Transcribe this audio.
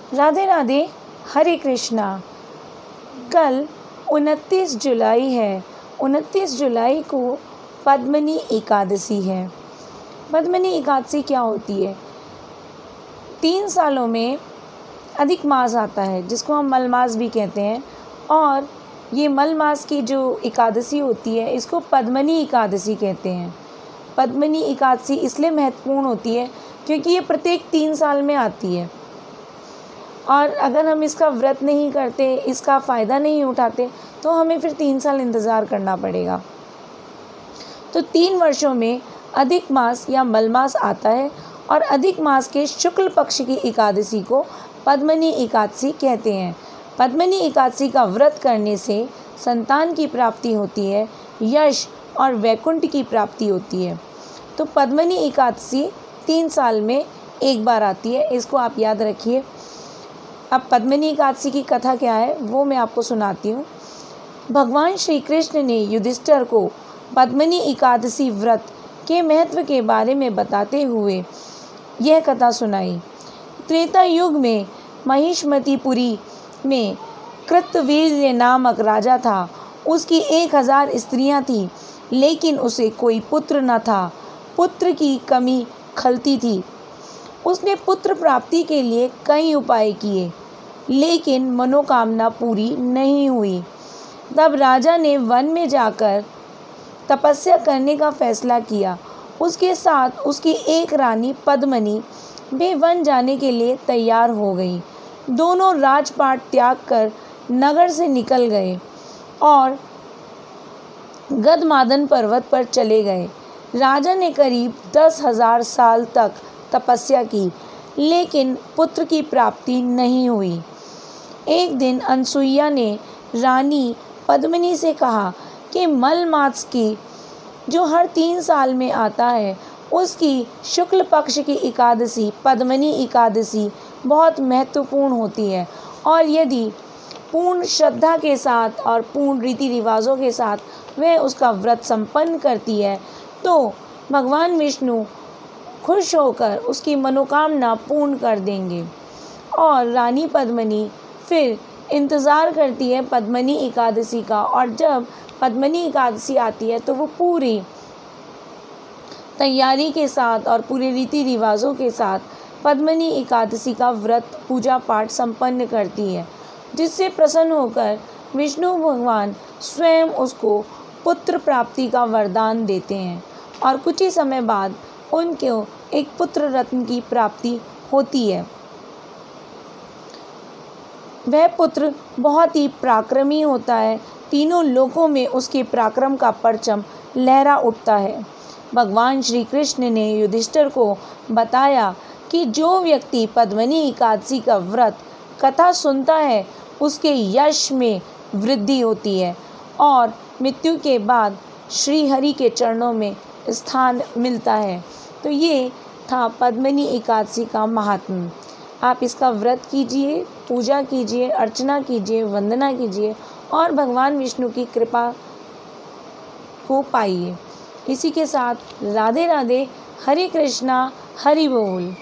राधे राधे, हरे कृष्णा। कल 29 जुलाई है। 29 जुलाई को पद्मनी एकादशी है। पद्मनी एकादशी क्या होती है? 3 सालों में अधिक मास आता है जिसको हम मलमास भी कहते हैं, और ये मलमास की जो एकादशी होती है इसको पद्मनी एकादशी कहते हैं। पद्मनी एकादशी इसलिए महत्वपूर्ण होती है क्योंकि ये प्रत्येक 3 साल में आती है, और अगर हम इसका व्रत नहीं करते, इसका फ़ायदा नहीं उठाते, तो हमें फिर 3 साल इंतज़ार करना पड़ेगा। तो 3 वर्षों में अधिक मास या मलमास आता है, और अधिक मास के शुक्ल पक्ष की एकादशी को पद्मनी एकादशी कहते हैं। पद्मनी एकादशी का व्रत करने से संतान की प्राप्ति होती है, यश और वैकुंठ की प्राप्ति होती है। तो पद्मनी एकादशी 3 साल में एक बार आती है, इसको आप याद रखिए। अब पद्मनी एकादशी की कथा क्या है वो मैं आपको सुनाती हूँ। भगवान श्री कृष्ण ने युधिष्ठिर को पद्मनी एकादशी व्रत के महत्व के बारे में बताते हुए यह कथा सुनाई। त्रेता युग में महिष्मतीपुरी में कृतवीर्य नामक राजा था। उसकी 1000 स्त्रियां थीं, लेकिन उसे कोई पुत्र न था। पुत्र की कमी खलती थी। उसने पुत्र प्राप्ति के लिए कई उपाय किए, लेकिन मनोकामना पूरी नहीं हुई। तब राजा ने वन में जाकर तपस्या करने का फैसला किया। उसके साथ उसकी एक रानी पद्मनी भी वन जाने के लिए तैयार हो गई। दोनों राजपाट त्याग कर नगर से निकल गए और गदमादन पर्वत पर चले गए। राजा ने करीब 10,000 साल तक तपस्या की, लेकिन पुत्र की प्राप्ति नहीं हुई। एक दिन अनसुईया ने रानी पद्मिनी से कहा कि मलमास की जो हर 3 साल में आता है, उसकी शुक्ल पक्ष की एकादशी पद्मनी एकादशी बहुत महत्वपूर्ण होती है, और यदि पूर्ण श्रद्धा के साथ और पूर्ण रीति रिवाजों के साथ वह उसका व्रत संपन्न करती है, तो भगवान विष्णु खुश होकर उसकी मनोकामना पूर्ण कर देंगे। और रानी पद्मनी फिर इंतज़ार करती है पद्मनी एकादशी का, और जब पद्मनी एकादशी आती है तो वो पूरी तैयारी के साथ और पूरे रीति रिवाजों के साथ पद्मनी एकादशी का व्रत पूजा पाठ संपन्न करती है, जिससे प्रसन्न होकर विष्णु भगवान स्वयं उसको पुत्र प्राप्ति का वरदान देते हैं, और कुछ ही समय बाद उनको एक पुत्र रत्न की प्राप्ति होती है। वह पुत्र बहुत ही पराक्रमी होता है। तीनों लोकों में उसके पराक्रम का परचम लहरा उठता है। भगवान श्री कृष्ण ने युधिष्ठिर को बताया कि जो व्यक्ति पद्मनी एकादशी का व्रत कथा सुनता है, उसके यश में वृद्धि होती है और मृत्यु के बाद श्री हरि के चरणों में स्थान मिलता है। तो ये था पद्मनी एकादशी का महात्म्य। आप इसका व्रत कीजिए, पूजा कीजिए, अर्चना कीजिए, वंदना कीजिए, और भगवान विष्णु की कृपा को पाइए। इसी के साथ राधे राधे, हरे कृष्णा, हरि बोल।